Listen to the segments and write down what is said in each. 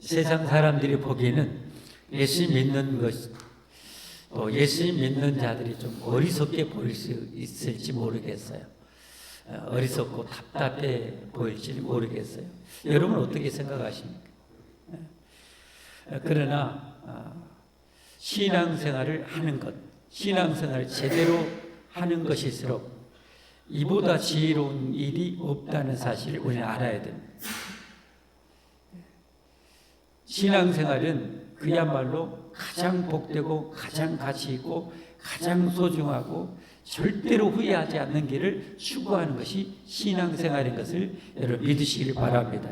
세상 사람들이 보기에는 예수 믿는 것, 또 예수 믿는 자들이 좀 어리석게 보일 수 있을지 모르겠어요. 어리석고 답답해 보일지 모르겠어요. 여러분 어떻게 생각하십니까? 그러나 신앙생활을 하는 것, 신앙생활을 제대로 하는 것일수록 이보다 지혜로운 일이 없다는 사실을 우리는 알아야 됩니다. 신앙생활은 그야말로 가장 복되고 가장 가치 있고 가장 소중하고 절대로 후회하지 않는 길을 추구하는 것이 신앙생활인 것을 여러분 믿으시길 바랍니다.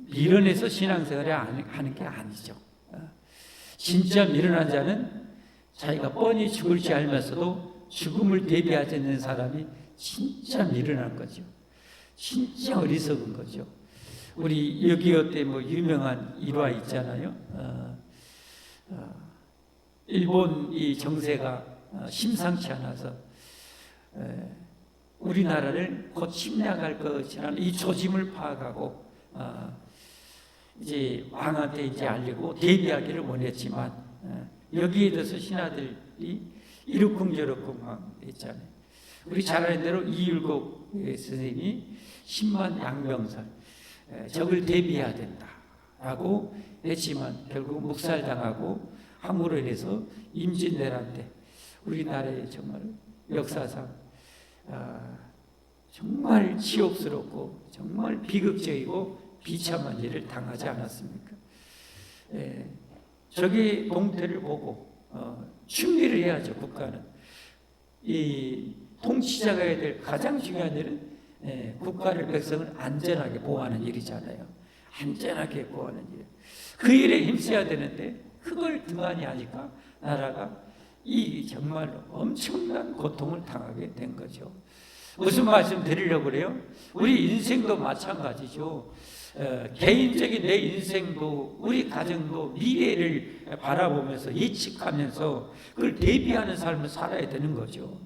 미련해서 신앙생활을 하는 게 아니죠. 진짜 미련한 자는 자기가 뻔히 죽을 줄 알면서도 죽음을 대비하지 않는 사람이 진짜 미련한 거죠. 진짜 어리석은 거죠. 우리 6.25 때 유명한 일화 있잖아요. 일본 이 정세가 심상치 않아서 우리나라를 곧 침략할 것이라는 이 조짐을 파악하고 이제 왕한테 이제 알리고 대비하기를 원했지만 여기에 대해서 신하들이 이러쿵저러쿵 했잖아요. 우리 잘 아는 대로 이율곡 선생님이 10만 양병설 적을 대비해야 된다라고 했지만 결국 묵살당하고 함으로 인해서 임진왜란 때 우리나라의 정말 역사상 정말 치욕스럽고 정말 비극적이고 비참한 일을 당하지 않았습니까? 적의 동태를 보고 준비를 해야죠. 국가는 이 통치자가 해야 될 가장 중요한 일은 국가를 백성을 안전하게 보호하는 일이잖아요. 안전하게 보호하는 일. 그 일에 힘써야 되는데 그걸 등한히 하니까 나라가 이 정말로 엄청난 고통을 당하게 된 거죠. 무슨 말씀 드리려고 그래요? 우리 인생도 마찬가지죠. 개인적인 내 인생도 우리 가정도 미래를 바라보면서 예측하면서 그걸 대비하는 삶을 살아야 되는 거죠.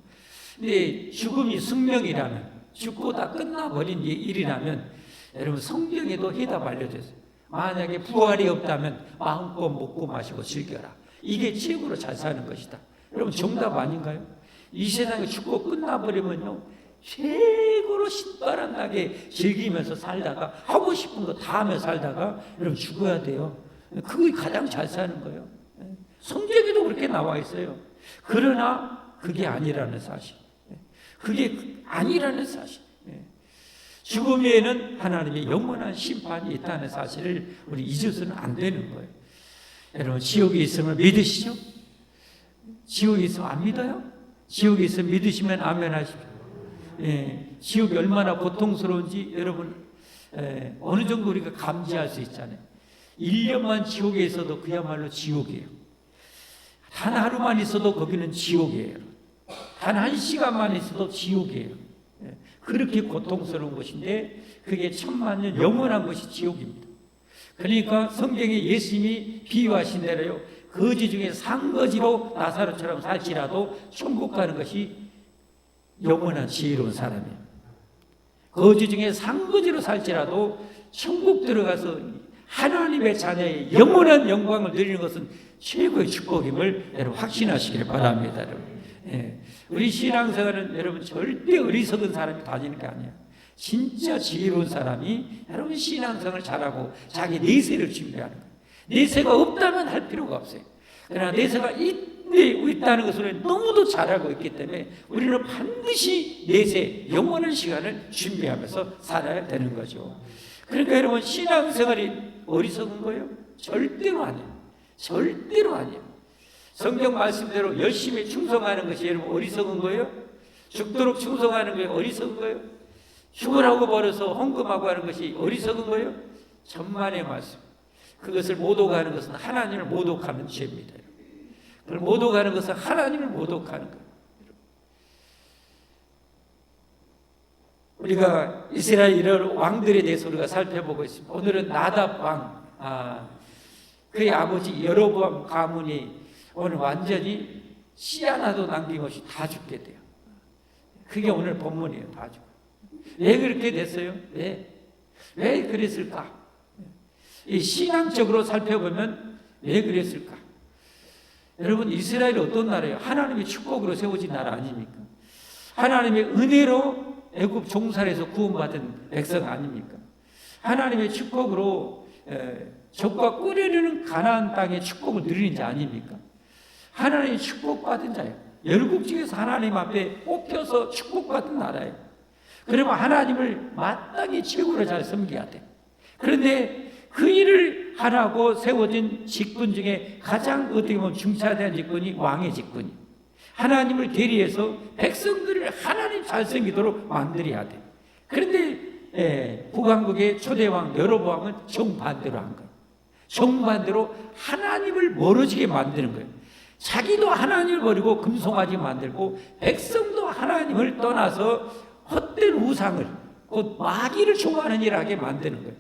근데 죽음이 숙명이라는 죽고 다 끝나버린 일이라면 여러분 성경에도 해답 알려줬어요. 만약에 부활이 없다면 마음껏 먹고 마시고 즐겨라. 이게 최고로 잘 사는 것이다. 여러분 정답 아닌가요? 이 세상에 죽고 끝나버리면요 최고로 신바람 나게 즐기면서 살다가 하고 싶은 거 다 하며 살다가 여러분 죽어야 돼요. 그게 가장 잘 사는 거예요. 성경에도 그렇게 나와 있어요. 그러나 그게 아니라는 사실. 그게 아니라는 사실. 죽음에는 하나님의 영원한 심판이 있다는 사실을 우리 잊어서는 안 되는 거예요. 여러분 지옥이 있음을 믿으시죠? 지옥이 있으면 안 믿어요? 지옥이 있으면 믿으시면 아멘 하십시오. 지옥이 얼마나 고통스러운지 여러분 어느 정도 우리가 감지할 수 있잖아요. 1년만 지옥에 있어도 그야말로 지옥이에요. 단 하루만 있어도 거기는 지옥이에요. 단 1시간만 있어도 지옥이에요. 그렇게 고통스러운 것인데 그게 천만년 영원한 것이 지옥입니다. 그러니까 성경에 예수님이 비유하신 대로요. 거지 중에 상거지로 나사로처럼 살지라도 천국 가는 것이 영원한 지혜로운 사람이에요. 거지 중에 상거지로 살지라도 천국 들어가서 하나님의 자녀의 영원한 영광을 누리는 것은 최고의 축복임을 여러분 확신하시길 바랍니다. 여러분. 우리 신앙생활은 여러분 절대 어리석은 사람이 다니는 게 아니에요. 진짜 지혜로운 사람이 여러분 신앙생활을 잘하고 자기 내세를 준비하는 거예요. 내세가 없다면 할 필요가 없어요. 그러나 내세가 있다는 것을 너무도 잘 알고 있기 때문에 우리는 반드시 내세 영원한 시간을 준비하면서 살아야 되는 거죠. 그러니까 여러분 신앙생활이 어리석은 거예요? 절대로 아니에요. 절대로 아니에요. 성경 말씀대로 열심히 충성하는 것이 여러분 어리석은 거예요? 죽도록 충성하는 게 어리석은 거예요? 죽으라고 벌어서 헌금하고 하는 것이 어리석은 거예요? 천만의 말씀. 그것을 모독하는 것은 하나님을 모독하는 죄입니다. 그걸 모독하는 것은 하나님을 모독하는 거예요. 우리가 이스라엘 왕들에 대해서 우리가 살펴보고 있습니다. 오늘은 나답 왕, 그의 아버지 여로보암 가문이 오늘 완전히 씨 하나도 남김없이 다 죽게 돼요. 그게 오늘 본문이에요. 다 죽어. 왜 그렇게 됐어요? 왜 그랬을까? 이 신앙적으로 살펴보면 왜 그랬을까? 여러분, 이스라엘이 어떤 나라예요? 하나님의 축복으로 세워진 나라 아닙니까? 하나님의 은혜로 애굽 종살에서 구원받은 백성 아닙니까? 하나님의 축복으로 적과 꿀이르는 가나안 땅의 축복을 누리는 자 아닙니까? 하나님의 축복받은 자예요. 열국 중에서 하나님 앞에 뽑혀서 축복받은 나라예요. 그러면 하나님을 마땅히 최고로 잘 섬겨야 돼. 그런데 그 일을 하라고 세워진 직분 중에 가장 어떻게 보면 중차대한 직분이 왕의 직분이. 하나님을 대리해서 백성들을 하나님 잘 섬기도록 만들어야 돼. 그런데 북왕국의 초대왕 여로보암은 정반대로 한 거예요. 정반대로 하나님을 멀어지게 만드는 거예요. 자기도 하나님을 버리고 금송아지 만들고 백성도 하나님을 떠나서 헛된 우상을, 곧 마귀를 좋아하는 일을 하게 만드는 거예요.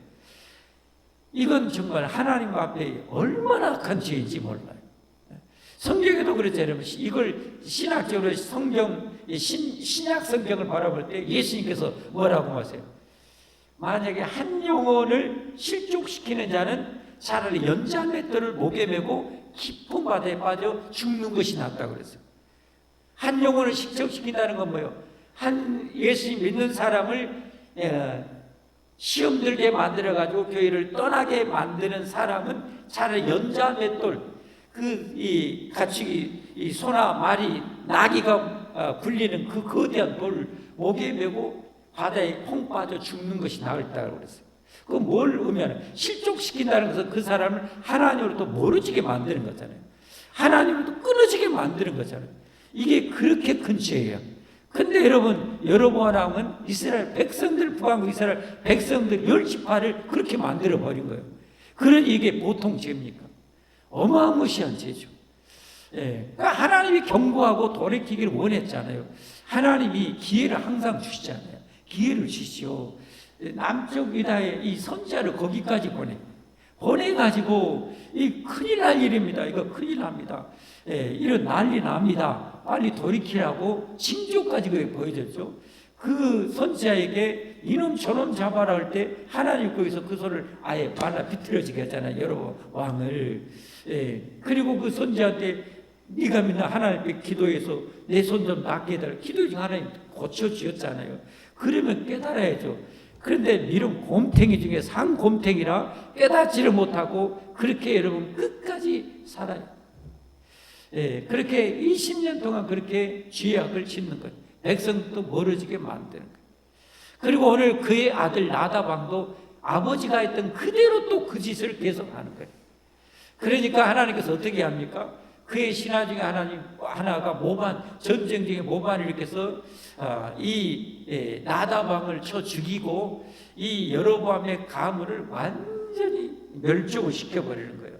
이건 정말 하나님 앞에 얼마나 악한 죄인지 몰라요. 성경에도 그랬잖아요. 이걸 신학적으로 신약 성경을 바라볼 때 예수님께서 뭐라고 하세요? 만약에 한 영혼을 실족시키는 자는 차라리 연자맷돌을 목에 메고 깊은 바다에 빠져 죽는 것이 낫다고 그랬어요. 한 영혼을 실족시킨다는 건 뭐예요? 한 예수님 믿는 사람을 시험 들게 만들어가지고 교회를 떠나게 만드는 사람은 차라리 연자맷돌, 이 가축이, 이 소나 말이, 나귀가 굴리는 그 거대한 돌을 목에 메고 바다에 콩 빠져 죽는 것이 나을다고 그랬어요. 그 뭘 의미하는? 실족시킨다는 것은 그 사람을 하나님으로부터 멀어지게 만드는 거잖아요. 하나님으로부터 끊어지게 만드는 거잖아요. 이게 그렇게 큰 죄예요. 근데 여러분, 여로보암은 이스라엘 백성들, 북왕국 이스라엘 백성들 10지파를 그렇게 만들어 버린 거예요. 그러니 이게 보통 죄입니까? 어마무시한 죄죠. 그러니까 하나님이 경고하고 돌이키기를 원했잖아요. 하나님이 기회를 항상 주시잖아요. 기회를 주시오. 남쪽 유다의 이 선지자를 거기까지 보내가지고 이 큰일 날 일입니다. 이거 큰일 납니다. 이런 난리 납니다. 빨리 돌이키라고 징조까지 그게 보여줬죠. 그 선지자에게 이놈 저놈 잡아라 할 때 하나님 거기서 그 소리를 아예 발라 비틀어지게 했잖아요. 여러 왕을. 그리고 그 선지자한테 네가 믿는 하나님께 기도해서 내 손 좀 낫게 해달라. 기도 중 하나님 고쳐주었잖아요. 그러면 깨달아야죠. 그런데 이런 곰탱이 중에 상곰탱이라 깨닫지를 못하고 그렇게 여러분 끝까지 살아요. 그렇게 20년 동안 그렇게 죄악을 짓는 거예요. 백성도 멀어지게 만드는 거예요. 그리고 오늘 그의 아들 나다방도 아버지가 했던 그대로 또 그 짓을 계속하는 거예요. 그러니까 하나님께서 어떻게 합니까? 그의 신하 중에 하나가 전쟁 중에 모반을 일으켜서 이 나다방을 쳐 죽이고 이 여로보암의 가문을 완전히 멸종을 시켜버리는 거예요.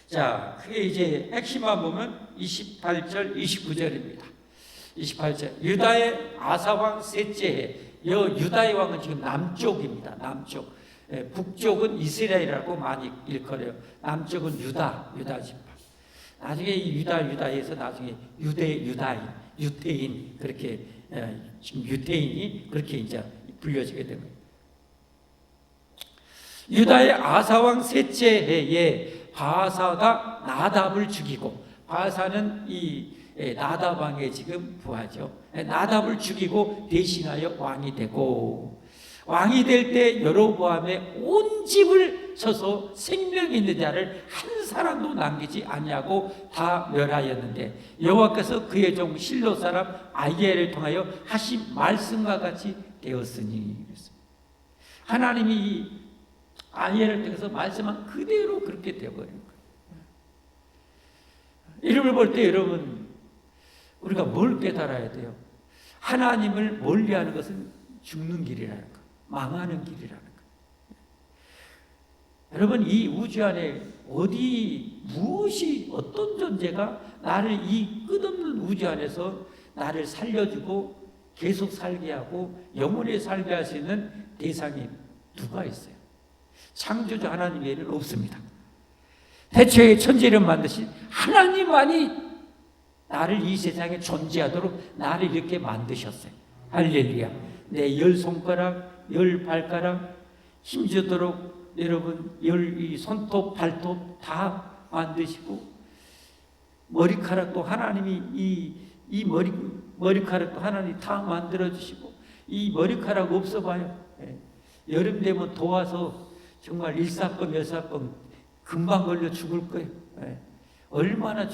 자, 그게 이제 핵심만 보면 28절, 29절입니다. 28절. 유다의 아사왕 셋째 해. 유다의 왕은 지금 남쪽입니다. 남쪽. 북쪽은 이스라엘이라고 많이 일컬어요. 남쪽은 유다 지파. 나중에 이 유다에서 나중에 유대인 그렇게 지금 유대인이 그렇게 이제 불려지게 된 거예요. 유다의 아사왕 셋째 해에 바사가 나답을 죽이고, 바사는 이 나다방의 지금 부하죠. 나답을 죽이고 대신하여 왕이 되고, 왕이 될 때 여로보암의 온 집을 쳐서 생명 있는 자를 한 사람도 남기지 아니하고 다 멸하였는데 여호와께서 그의 종 실로 사람 아히엘을 통하여 하신 말씀과 같이 되었으니. 하나님이 이 아히엘을 통해서 말씀한 그대로 그렇게 되어버린 거예요. 이름을 볼 때 여러분, 우리가 뭘 깨달아야 돼요? 하나님을 멀리하는 것은 죽는 길이라는 거, 망하는 길이라는 거. 여러분, 이 우주 안에 무엇이, 어떤 존재가 나를 이 끝없는 우주 안에서 나를 살려주고 계속 살게 하고 영원히 살게 할 수 있는 대상이 누가 있어요? 창조주 하나님 외에는 없습니다. 태초에 천지를 만드신 하나님만이 나를 이 세상에 존재하도록 나를 이렇게 만드셨어요. 할렐루야. 내 10손가락, 10발가락 힘주도록 여러분 이 손톱, 발톱 다 만드시고 머리카락도 하나님이 이 머리카락도 하나님이 다 만들어 주시고 이 머리카락 없어봐요. 여름 되면 더워서 정말 일사병, 여사병 금방 걸려 죽을 거예요. 얼마나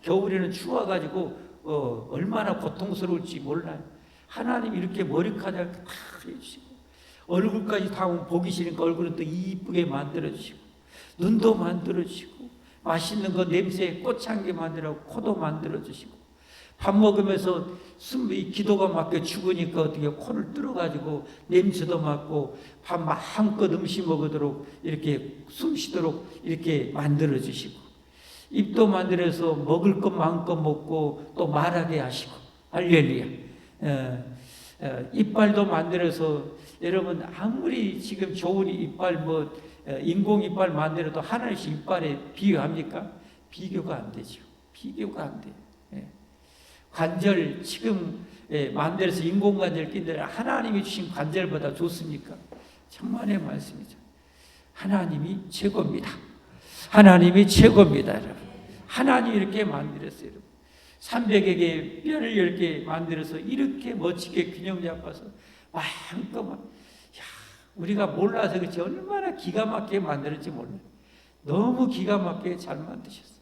겨울에는 추워가지고 얼마나 고통스러울지 몰라요. 하나님 이렇게 머리카락 다 해주시고 얼굴까지 다 보기 싫으니까 얼굴은 또 이쁘게 만들어 주시고 눈도 만들어 주시고 맛있는 거 냄새 꽃향기 만들어 코도 만들어 주시고 밥 먹으면서 기도가 막혀 죽으니까 어떻게 코를 뚫어가지고 냄새도 맡고 밥 마음껏 음식 먹도록 이렇게 숨 쉬도록 이렇게 만들어 주시고 입도 만들어서 먹을 것 마음껏 먹고 또 말하게 하시고 할렐루야. 이빨도 만들어서 여러분 아무리 지금 좋은 이빨 인공 이빨 만들어도 하나씩 이빨에 비교합니까? 비교가 안 되죠. 비교가 안 돼요. 관절 지금 만들어서 인공관절 낀들 하나님이 주신 관절보다 좋습니까? 천만의 말씀이죠. 하나님이 최고입니다. 하나님이 최고입니다, 여러분. 하나님이 이렇게 만들었어요, 여러분. 300에게 뼈를 10개 만들어서 이렇게 멋지게 균형 잡아서 마음껏 우리가 몰라서 그렇지 얼마나 기가 막히게 만들었지 몰라요. 너무 기가 막히게 잘 만드셨어요.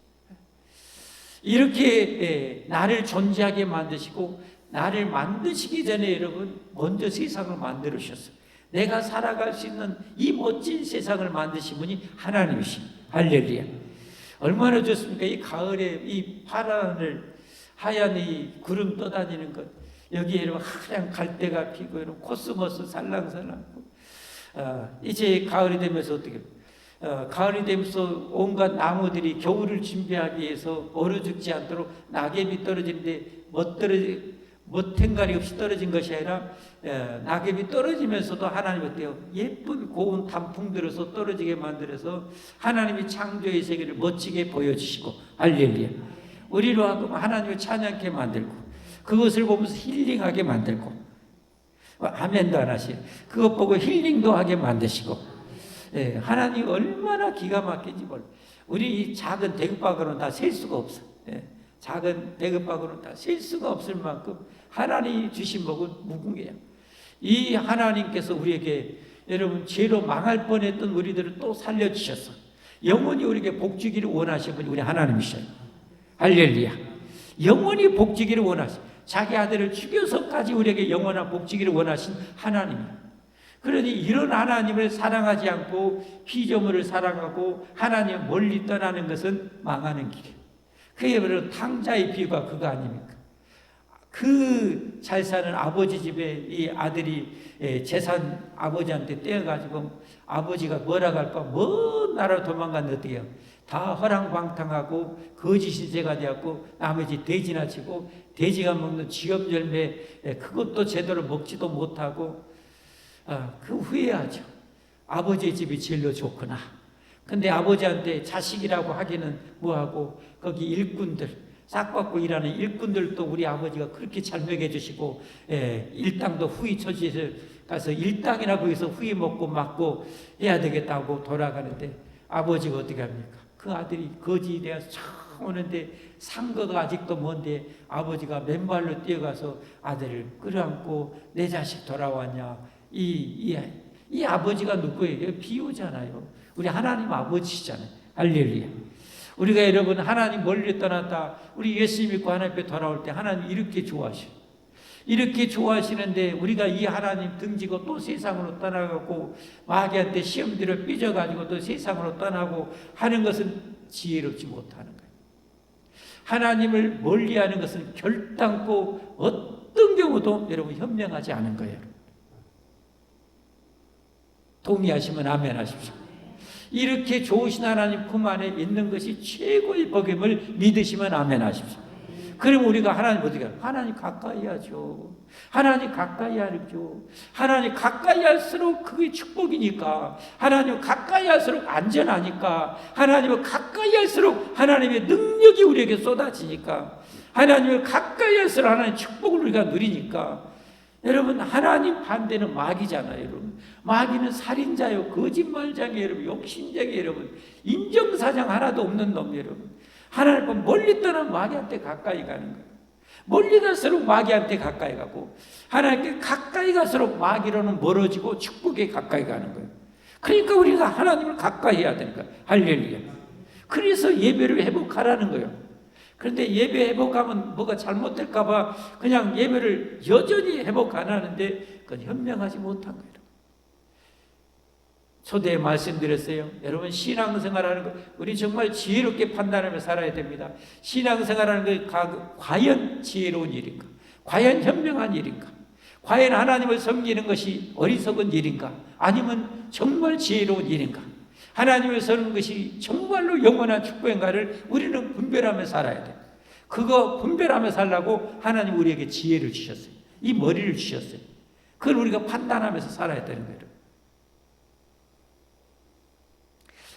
이렇게 나를 존재하게 만드시고 나를 만드시기 전에 여러분 먼저 세상을 만들으셨어요. 내가 살아갈 수 있는 이 멋진 세상을 만드신 분이 하나님이시. 할렐루야. 얼마나 좋습니까? 이 가을에 이 파란 하얀 이 구름 떠다니는 것, 여기에 이런 하얀 갈대가 피고 이런 코스모스 살랑살랑. 이제 가을이 되면서 어떻게? 가을이 되면서 온갖 나무들이 겨울을 준비하기 위해서 얼어 죽지 않도록 낙엽이 떨어지는데 멋탱가리 없이 떨어진 것이 아니라 낙엽이 떨어지면서도 하나님 어때요? 예쁜 고운 단풍 들어서 떨어지게 만들어서 하나님이 창조의 세계를 멋지게 보여주시고 할렐루야. 우리로 하여금 하나님을 찬양케 만들고 그것을 보면서 힐링하게 만들고 아멘도 안 하시요. 그것 보고 힐링도 하게 만드시고 하나님 얼마나 기가 막힌지 몰라. 우리 이 작은 대급박으로는 다 셀 수가 없어. 작은 대급박으로는 다 셀 수가 없을 만큼 하나님이 주신 복은 무궁해요. 이 하나님께서 우리에게 여러분 죄로 망할 뻔했던 우리들을 또 살려주셨어. 영원히 우리에게 복 주기를 원하신 분이 우리 하나님이셔요. 할렐루야. 영원히 복 주기를 원하신 자기 아들을 죽여서까지 우리에게 영원한 복 주기를 원하신 하나님이에요. 그러니 이런 하나님을 사랑하지 않고 피조물을 사랑하고 하나님 멀리 떠나는 것은 망하는 길이에요. 그게 바로 탕자의 비유가 그거 아닙니까? 그 잘 사는 아버지 집에 이 아들이 재산 아버지한테 떼어가지고 아버지가 뭐라 할까 먼 나라로 도망갔는데 어떻게 해요? 다 허랑방탕하고 거짓이 죄가 되었고 나머지 돼지나 치고 돼지가 먹는 쥐염열매 그것도 제대로 먹지도 못하고 그 후회하죠. 아버지의 집이 제일로 좋구나. 근데 아버지한테 자식이라고 하기는 뭐하고 거기 일꾼들 싹 받고 일하는 일꾼들도 우리 아버지가 그렇게 잘 먹여주시고 일당도 후이 처지에서 가서 일당이나 거기서 후이 먹고 맞고 해야 되겠다고 돌아가는데 아버지가 어떻게 합니까? 그 아들이 거지에 대해서 처음 오는데 상거가 아직도 먼데 아버지가 맨발로 뛰어가서 아들을 끌어안고 내 자식 돌아왔냐. 이 아버지가 누구예요? 비유잖아요. 우리 하나님 아버지시잖아요. 할렐루야. 우리가 여러분 하나님 멀리 떠났다 우리 예수 믿고 하나님 앞에 돌아올 때 하나님 이렇게 좋아하셔. 이렇게 좋아하시는데 우리가 이 하나님 등지고 또 세상으로 떠나가고 마귀한테 시험들을 삐져가지고 또 세상으로 떠나고 하는 것은 지혜롭지 못하는 거예요. 하나님을 멀리하는 것은 결단코 어떤 경우도 여러분 현명하지 않은 거예요. 동의하시면 아멘 하십시오. 이렇게 좋으신 하나님 품 안에 있는 것이 최고의 복임을 믿으시면 아멘 하십시오. 그럼 우리가 하나님 어떻게 해요? 하나님 가까이 하죠. 하나님 가까이 하죠. 하나님 가까이 할수록 그게 축복이니까. 하나님 가까이 할수록 안전하니까. 하나님을 가까이 할수록 하나님의 능력이 우리에게 쏟아지니까. 하나님을 가까이 할수록 하나님의 축복을 우리가 누리니까. 여러분, 하나님 반대는 마귀잖아요. 여러분, 마귀는 살인자요, 거짓말장애, 여러분, 욕심장애, 여러분, 인정사정 하나도 없는 놈, 여러분. 하나님 멀리 떠난 마귀한테 가까이 가는 거예요. 멀리 갈수록 마귀한테 가까이 가고, 하나님께 가까이 갈수록 마귀로는 멀어지고 축복에 가까이 가는 거예요. 그러니까 우리가 하나님을 가까이 해야 되는 거예요. 할렐루야. 그래서 예배를 회복하라는 거예요. 그런데 예배 회복하면 뭐가 잘못될까봐 그냥 예배를 여전히 회복 안 하는데 그건 현명하지 못한 거예요. 초대에 말씀드렸어요. 여러분, 신앙생활하는 거 우리 정말 지혜롭게 판단하며 살아야 됩니다. 신앙생활하는 게 과연 지혜로운 일인가? 과연 현명한 일인가? 과연 하나님을 섬기는 것이 어리석은 일인가? 아니면 정말 지혜로운 일인가? 하나님을 섬기는 것이 정말로 영원한 축복인가를 우리는 분별하며 살아야 돼요. 그거 분별하며 살라고 하나님 우리에게 지혜를 주셨어요. 이 머리를 주셨어요. 그걸 우리가 판단하면서 살아야 되는 거예요.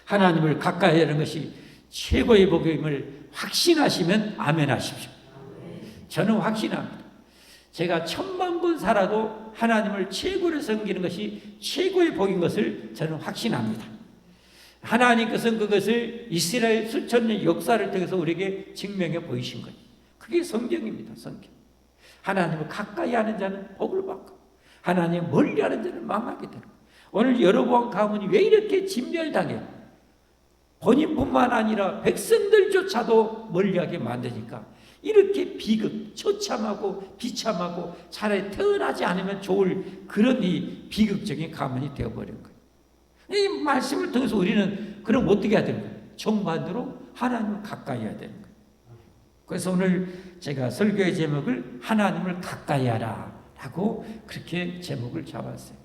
하나님을 가까이 하는 것이 최고의 복임을 확신하시면 아멘 하십시오. 저는 확신합니다. 제가 1000만 번 살아도 하나님을 최고로 섬기는 것이 최고의 복인 것을 저는 확신합니다. 하나님께서는 그것을 이스라엘 수천 년 역사를 통해서 우리에게 증명해 보이신 거예요. 그게 성경입니다. 성경. 하나님을 가까이 하는 자는 복을 받고 하나님 멀리 하는 자는 망하게 되는 거예요. 오늘 여로보암 가문이 왜 이렇게 진멸당해요? 본인뿐만 아니라 백성들조차도 멀리하게 만드니까 이렇게 비극, 처참하고 비참하고 차라리 태어나지 않으면 좋을 그런 이 비극적인 가문이 되어버린 거예요. 이 말씀을 통해서 우리는 그럼 어떻게 해야 되는 거예요? 정반대로 하나님을 가까이 해야 되는 거예요. 그래서 오늘 제가 설교의 제목을 하나님을 가까이 하라 라고 그렇게 제목을 잡았어요.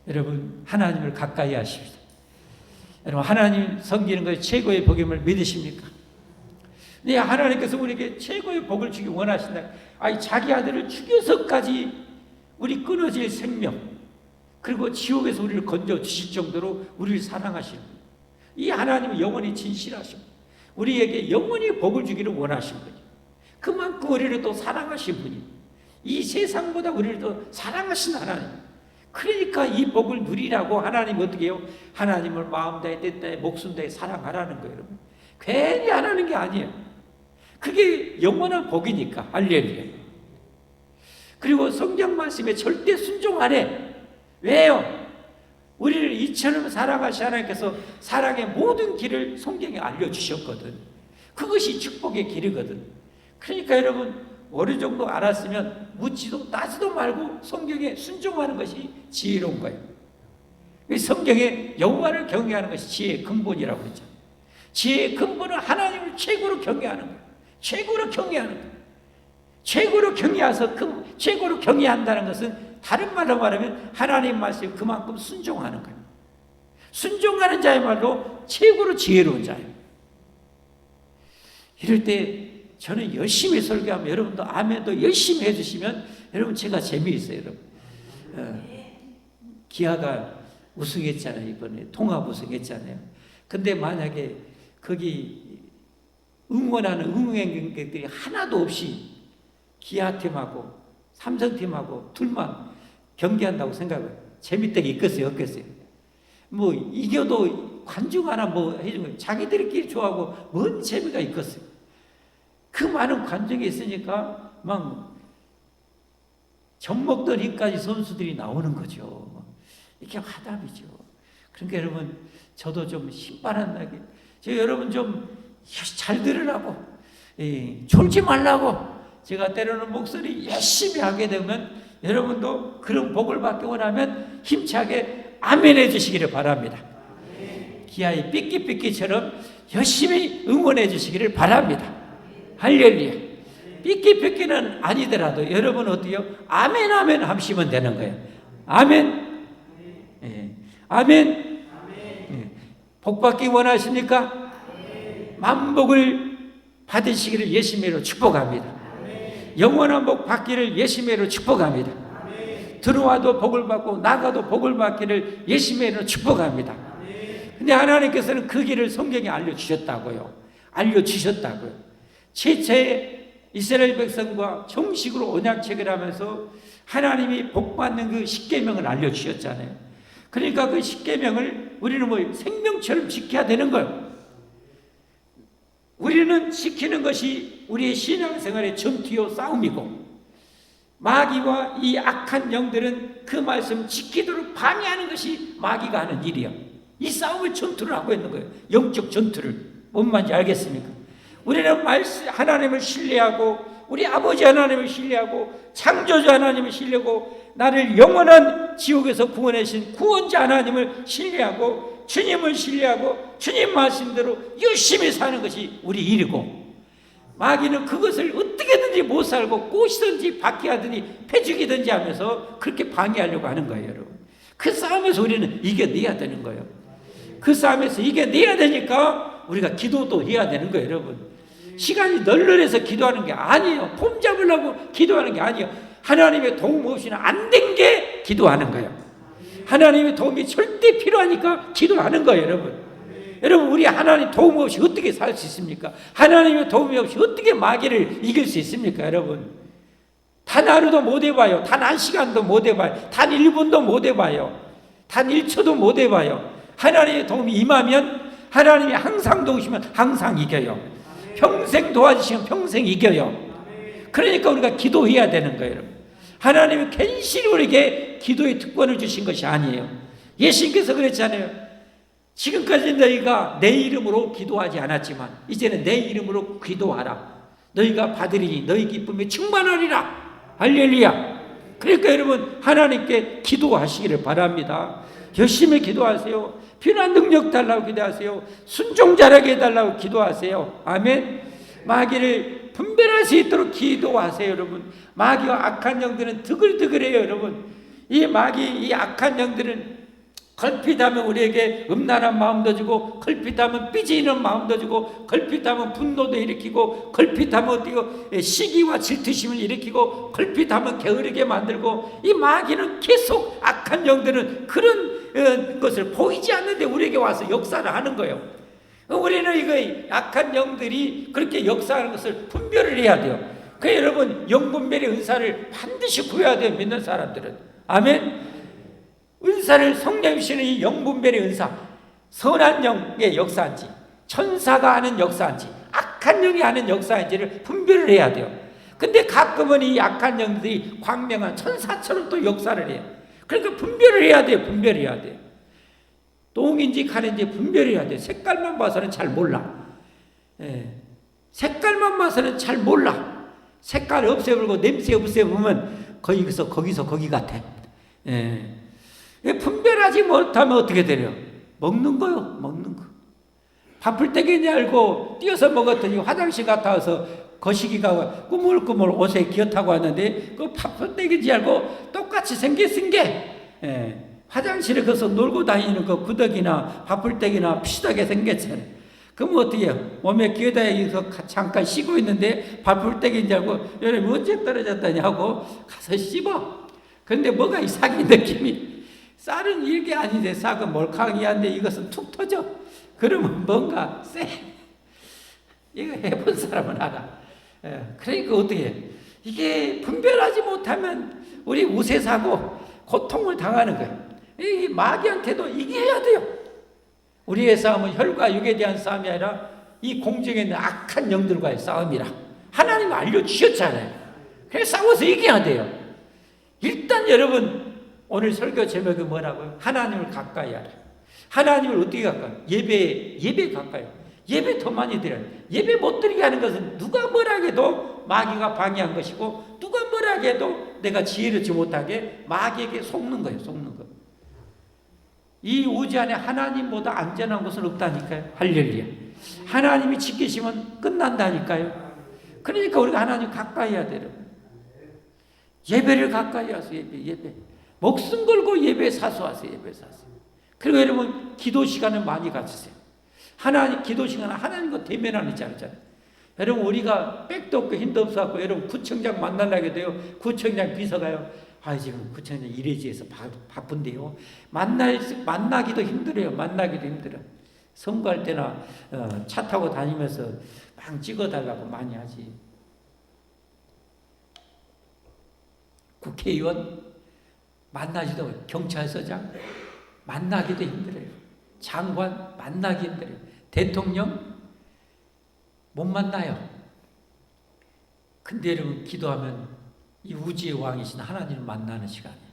여러분, 하나님을 가까이 하십시오. 여러분, 하나님 섬기는 것이 최고의 복임을 믿으십니까? 네, 하나님께서 우리에게 최고의 복을 주기 원하신다. 아니, 자기 아들을 죽여서까지 우리 끊어질 생명, 그리고 지옥에서 우리를 건져 주실 정도로 우리를 사랑하시는 거예요. 이 하나님은 영원히 진실하시고 우리에게 영원히 복을 주기를 원하신 거죠. 그만큼 우리를 또 사랑하신 분이, 이 세상보다 우리를 더 사랑하신 하나님. 그러니까 이 복을 누리라고 하나님 어떻게 해요? 하나님을 마음 다해 뜻 다해 목숨 다해 사랑하라는 거예요. 여러분, 괜히 하라는 게 아니에요. 그게 영원한 복이니까. 할렐루야. 그리고 성경 말씀에 절대 순종하래. 왜요? 우리를 이처럼 사랑하신 하나님께서 사랑의 모든 길을 성경에 알려주셨거든. 그것이 축복의 길이거든. 그러니까 여러분, 어느 정도 알았으면 묻지도 따지도 말고 성경에 순종하는 것이 지혜로운 거예요. 성경에 여호와를 경외하는 것이 지혜의 근본이라고 그랬죠. 지혜의 근본은 하나님을 최고로 경외하는 거예요. 최고로 경외하는 거예요. 최고로 경외해서 최고로 경외한다는 것은 다른 말로 말하면 하나님 말씀에 그만큼 순종하는 거예요. 순종하는 자야말로 최고로 지혜로운 자예요. 이럴 때 저는 열심히 설교하면 여러분도 아멘도 열심히 해주시면 여러분 제가 재미있어요. 여러분. 기아가 우승했잖아요. 이번에 통합 우승했잖아요. 근데 만약에 거기 응원하는 응원객들이 하나도 없이 기아팀하고 삼성팀하고 둘만 경기한다고 생각해요. 재밌다게 있겠어요? 없겠어요? 뭐 이겨도 관중 하나 뭐 해준 거예요. 자기들끼리 좋아하고 뭔 재미가 있겠어요? 그 많은 관중이 있으니까 막 젖먹던 힘까지 선수들이 나오는 거죠. 이게 화답이죠. 그러니까 여러분, 저도 좀 신바람나게, 여러분 좀 잘 들으라고, 졸지 말라고 제가 때로는 목소리 열심히 하게 되면 여러분도 그런 복을 받기 원하면 힘차게 아멘 해주시기를 바랍니다. 기아의 삐끼삐끼처럼 열심히 응원해 주시기를 바랍니다. 할렐루야. 삐끼삐끼는 아니더라도 여러분 어때요? 아멘 아멘 하시면 되는 거예요. 아멘. 아멘. 복 받기 원하십니까? 만복을 받으시기를 예수님으로 축복합니다. 영원한 복 받기를 예수님으로 축복합니다. 들어와도 복을 받고 나가도 복을 받기를 예수님으로 축복합니다. 근데 하나님께서는 그 길을 성경에 알려주셨다고요. 알려주셨다고요. 최초의 이스라엘 백성과 정식으로 언약 체결하면서 하나님이 복받는 그 십계명을 알려주셨잖아요. 그러니까 그 십계명을 우리는 뭐 생명처럼 지켜야 되는 거예요. 우리는 지키는 것이 우리의 신앙생활의 전투요 싸움이고, 마귀와 이 악한 영들은 그 말씀 지키도록 방해하는 것이 마귀가 하는 일이야. 이 싸움을 전투를 하고 있는 거예요. 영적 전투를. 뭔 말인지 알겠습니까? 우리는 하나님을 신뢰하고, 우리 아버지 하나님을 신뢰하고, 창조주 하나님을 신뢰하고, 나를 영원한 지옥에서 구원하신 구원자 하나님을 신뢰하고, 주님을 신뢰하고 주님 말씀대로 열심히 사는 것이 우리 일이고, 마귀는 그것을 어떻게든지 못 살고 꼬시든지 박해하든지 패죽이든지 하면서 그렇게 방해하려고 하는 거예요, 여러분. 그 싸움에서 우리는 이겨내야 되는 거예요. 그 싸움에서 이겨내야 되니까 우리가 기도도 해야 되는 거예요, 여러분. 시간이 널널해서 기도하는 게 아니에요. 폼 잡으려고 기도하는 게 아니에요. 하나님의 도움 없이는 안 된 게 기도하는 거예요. 하나님의 도움이 절대 필요하니까 기도하는 거예요, 여러분. 여러분, 우리 하나님 도움 없이 어떻게 살 수 있습니까? 하나님의 도움이 없이 어떻게 마귀를 이길 수 있습니까, 여러분? 단 하루도 못 해봐요. 단 한 시간도 못 해봐요. 단 1분도 못 해봐요. 단 1초도 못 해봐요. 하나님의 도움이 임하면, 하나님이 항상 도우시면 항상 이겨요. 평생 도와주시면 평생 이겨요. 그러니까 우리가 기도해야 되는 거예요, 여러분. 하나님이 괜시리 우리에게 기도의 특권을 주신 것이 아니에요. 예수님께서 그랬잖아요. 지금까지 너희가 내 이름으로 기도하지 않았지만 이제는 내 이름으로 기도하라. 너희가 받으리니 너희 기쁨에 충만하리라. 할렐루야. 그러니까 여러분, 하나님께 기도하시기를 바랍니다. 열심히 기도하세요. 필요한 능력 달라고 기도하세요. 순종 잘하게 해달라고 기도하세요. 아멘. 마귀를 분별할 수 있도록 기도하세요, 여러분. 마귀와 악한 영들은 드글드글해요, 여러분. 이 마귀, 이 악한 영들은 걸핏하면 우리에게 음란한 마음도 주고, 걸핏하면 삐지는 마음도 주고, 걸핏하면 분노도 일으키고, 걸핏하면 어떻게 시기와 질투심을 일으키고, 걸핏하면 게으르게 만들고, 이 마귀는 계속, 악한 영들은 그런 것을 보이지 않는데 우리에게 와서 역사를 하는 거예요. 우리는 이거 악한 영들이 그렇게 역사하는 것을 분별을 해야 돼요. 그래서 여러분, 영분별의 은사를 반드시 구해야 돼요, 믿는 사람들은. 아멘. 은사를 성령이 주시는 이 영분별의 은사, 선한 영의 역사인지 천사가 하는 역사인지 악한 영이 하는 역사인지를 분별을 해야 돼요. 근데 가끔은 이 악한 영들이 광명한 천사처럼 또 역사를 해요. 그러니까 분별을 해야 돼요. 분별해야 돼요. 똥인지 칼인지 분별해야 돼요. 색깔만 봐서는 잘 몰라. 색깔만 봐서는 잘 몰라. 색깔 없애버리고 냄새 없애보면 거기서 거기 같아. 분별하지 못하면 어떻게 되려? 먹는 거요. 먹는 거. 바쁠때겠냐 알고 뛰어서 먹었더니 화장실 갔다 와서 거시기가 꾸물꾸물 옷에 기어타고 왔는데 그 바쁠때겠지 알고 똑같이 생겼은 게 화장실에 가서 놀고 다니는 그 구더기나 바쁠때기나 비슷하게 생겼잖아요. 그럼 어떻게 해요? 몸에 기어다니면서 잠깐 쉬고 있는데 바쁠때기인 줄 알고 여러분 언제 떨어졌다냐 하고 가서 씹어. 근데 뭐가 이상한 느낌이, 쌀은 이게 아닌데 싹은 몰캉이한데 이것은 툭 터져. 그러면 뭔가 쎄. 이거 해본 사람은 알아. 그러니까 어떻게 해? 이게 분별하지 못하면 우리 우세사고 고통을 당하는 거예요. 이 마귀한테도 이겨야 돼요. 우리의 싸움은 혈과 육에 대한 싸움이 아니라 이 공중에 있는 악한 영들과의 싸움이라 하나님이 알려주셨잖아요. 그래서 싸워서 이겨야 돼요. 일단 여러분, 오늘 설교 제목이 뭐라고요? 하나님을 가까이 하라. 하나님을 어떻게 가까이? 예배 가까이. 예배 더 많이 드려요. 예배 못 드리게 하는 것은 누가 뭐라 해도 마귀가 방해한 것이고, 누가 뭐라 해도 내가 지혜를 주지 못하게 마귀에게 속는 거예요. 속는 거. 이 우주 안에 하나님보다 안전한 곳은 없다니까요. 할렐루야. 하나님이 지키시면 끝난다니까요. 그러니까 우리가 하나님 가까이 해야 돼요. 예배를 가까이 하세요. 예배. 목숨 걸고 예배 사수하세요. 예배 사수. 그리고 여러분, 기도 시간을 많이 가지세요. 하나님 기도 시간은 하나님과 대면하는 자리잖아요. 여러분, 우리가 백도 없고 힘도 없어갖고 여러분 구청장 만나려고 돼요. 구청장 비서가요. 지금 구청장 일회지에서 바쁜데요. 만나기도 힘들어요. 만나기도 힘들어. 선거할 때나 차 타고 다니면서 막 찍어달라고 많이 하지. 국회의원 만나지도, 경찰서장 만나기도 힘들어요. 장관 만나기 힘들어요. 대통령 못 만나요. 근데 여러분, 기도하면 이 우주의 왕이신 하나님을 만나는 시간이에요.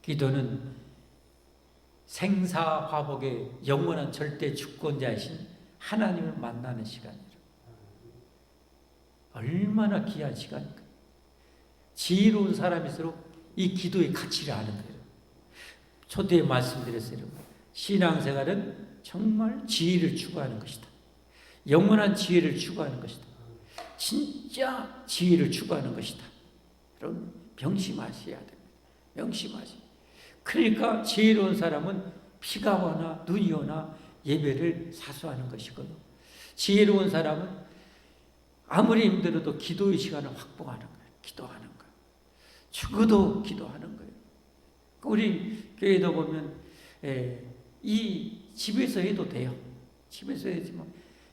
기도는 생사화복의 영원한 절대 주권자이신 하나님을 만나는 시간이에요. 얼마나 귀한 시간입니까? 지혜로운 사람일수록 이 기도의 가치를 아는 거예요. 초대에 말씀드렸어요. 신앙생활은 정말 지혜를 추구하는 것이다. 영원한 지혜를 추구하는 것이다. 진짜 지혜를 추구하는 것이다. 여러분, 명심하셔야 됩니다. 명심하셔야. 그러니까 지혜로운 사람은 비가 오나 눈이 오나 예배를 사수하는 것이고요. 지혜로운 사람은 아무리 힘들어도 기도의 시간을 확보하는 거예요. 기도하는 거예요. 죽어도 기도하는 거예요. 우리 교회도 보면 이 집에서 해도 돼요. 집에서 해지만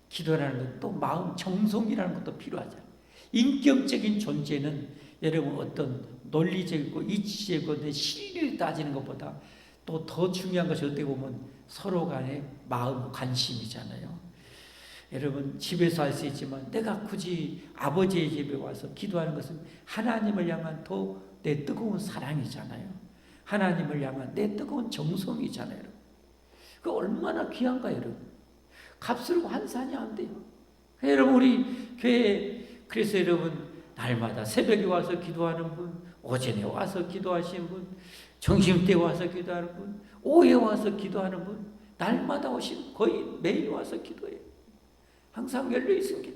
기도라는 건 또 마음 정성이라는 것도 필요하잖아요. 인격적인 존재는 여러분 어떤 논리적이고 이치적이고 내 실리를 따지는 것보다 또 더 중요한 것이 어떻게 보면 서로 간의 마음 관심이잖아요. 여러분, 집에서 할 수 있지만 내가 굳이 아버지의 집에 와서 기도하는 것은 하나님을 향한 더 내 뜨거운 사랑이잖아요. 하나님을 향한 내 뜨거운 정성이잖아요. 여러분. 그 얼마나 귀한가요, 여러분. 값으로 환산이 안 돼요. 여러분, 우리 교회, 그래서 여러분, 날마다 새벽에 와서 기도하는 분, 오전에 와서 기도하시는 분, 점심때 와서 기도하는 분, 오후에 와서 기도하는 분, 날마다 오신, 거의 매일 와서 기도해요. 항상 열려 있습니다.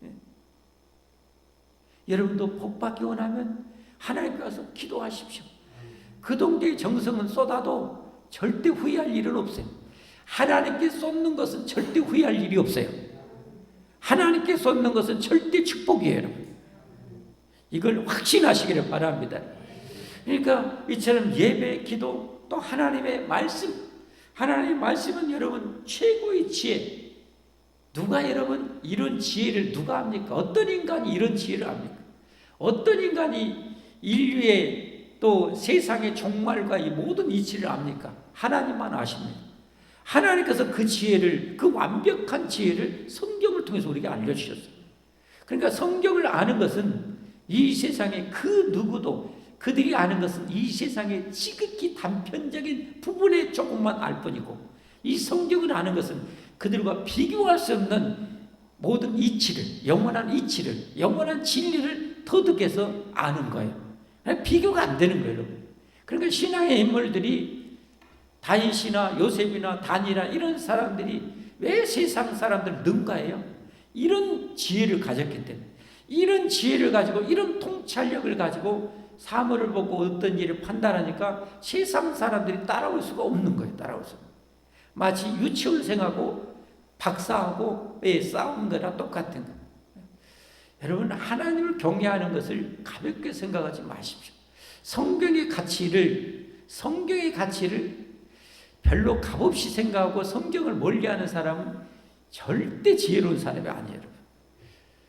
예. 여러분도 복받기 원하면 하나님께 와서 기도하십시오. 그 동대의 정성은 쏟아도 절대 후회할 일은 없어요. 하나님께 쏟는 것은 절대 후회할 일이 없어요. 하나님께 쏟는 것은 절대 축복이에요, 여러분. 이걸 확신하시기를 바랍니다. 그러니까 이처럼 예배, 기도, 또 하나님의 말씀, 하나님의 말씀은 여러분 최고의 지혜. 누가 여러분 이런 지혜를 누가 합니까? 어떤 인간이 이런 지혜를 합니까? 어떤 인간이 인류의 또 세상의 종말과 이 모든 이치를 압니까? 하나님만 아십니다. 하나님께서 그 지혜를, 그 완벽한 지혜를 성경을 통해서 우리에게 알려주셨어요. 그러니까 성경을 아는 것은 이 세상에 그 누구도, 그들이 아는 것은 이 세상의 지극히 단편적인 부분에 조금만 알 뿐이고, 이 성경을 아는 것은 그들과 비교할 수 없는 모든 이치를, 영원한 이치를, 영원한 진리를 터득해서 아는 거예요. 비교가 안 되는 거예요, 여러분. 그러니까 신앙의 인물들이 다윗이나 요셉이나 다니엘이나 이런 사람들이 왜 세상 사람들 능가해요? 이런 지혜를 가졌기 때문에. 이런 지혜를 가지고, 이런 통찰력을 가지고 사물을 보고 어떤 일을 판단하니까 세상 사람들이 따라올 수가 없는 거예요. 따라올 수가. 마치 유치원생하고 박사하고 싸우는 거랑 똑같은 거예요. 여러분, 하나님을 경외하는 것을 가볍게 생각하지 마십시오. 성경의 가치를 별로 값없이 생각하고 성경을 멀리하는 사람은 절대 지혜로운 사람이 아니에요, 여러분.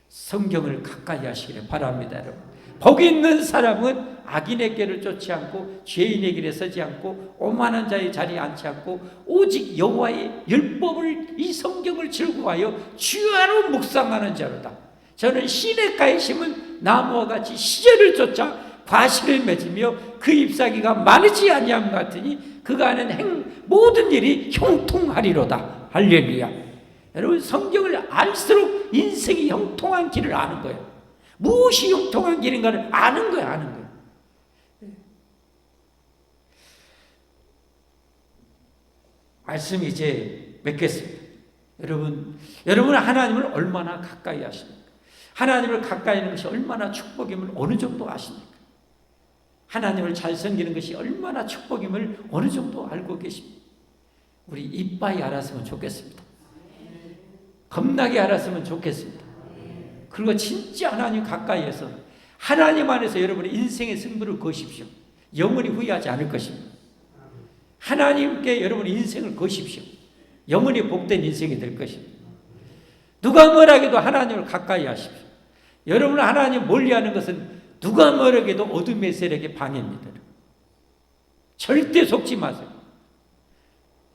성경을 가까이 하시기를 바랍니다, 여러분. 복 있는 사람은 악인의 길을 쫓지 않고 죄인의 길에 서지 않고 오만한 자의 자리에 앉지 않고 오직 여호와의 율법을, 이 성경을 즐거워하여 주야로 묵상하는 자로다. 저는 시냇가에 심은 나무와 같이 시절을 쫓아 과실을 맺으며 그 잎사귀가 마르지 아니함 같으니 그가 하는 모든 일이 형통하리로다. 할렐루야. 여러분, 성경을 알수록 인생이 형통한 길을 아는 거예요. 무엇이 형통한 길인가를 아는 거예요. 아는 거예요. 말씀 이제 맺겠습니다. 여러분은 하나님을 얼마나 가까이 하십니까? 하나님을 가까이 하는 것이 얼마나 축복임을 어느 정도 아십니까? 하나님을 잘 섬기는 것이 얼마나 축복임을 어느 정도 알고 계십니까? 우리 이빠이 알았으면 좋겠습니다. 겁나게 알았으면 좋겠습니다. 그리고 진짜 하나님 가까이에서 하나님 안에서 여러분의 인생의 승부를 거십시오. 영원히 후회하지 않을 것입니다. 하나님께 여러분의 인생을 거십시오. 영원히 복된 인생이 될 것입니다. 누가 뭐라 해도 하나님을 가까이 하십시오. 여러분 하나님 멀리하는 것은 누가 뭐라고 해도 어둠의 세력의 방해입니다. 절대 속지 마세요.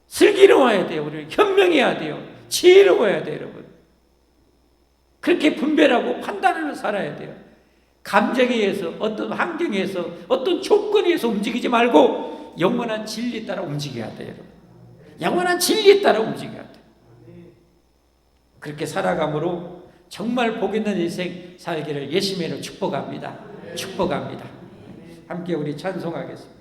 슬기로워야 돼요. 우리는 현명해야 돼요. 지혜로워야 돼요, 여러분. 그렇게 분별하고 판단하며 살아야 돼요. 감정에 의해서, 어떤 환경에 의해서, 어떤 조건에 의해서 움직이지 말고 영원한 진리에 따라 움직여야 돼요, 여러분. 영원한 진리에 따라 움직여야 돼요. 그렇게 살아감으로 정말 복 있는 인생 살기를 예수님으로 축복합니다. 축복합니다. 함께 우리 찬송하겠습니다.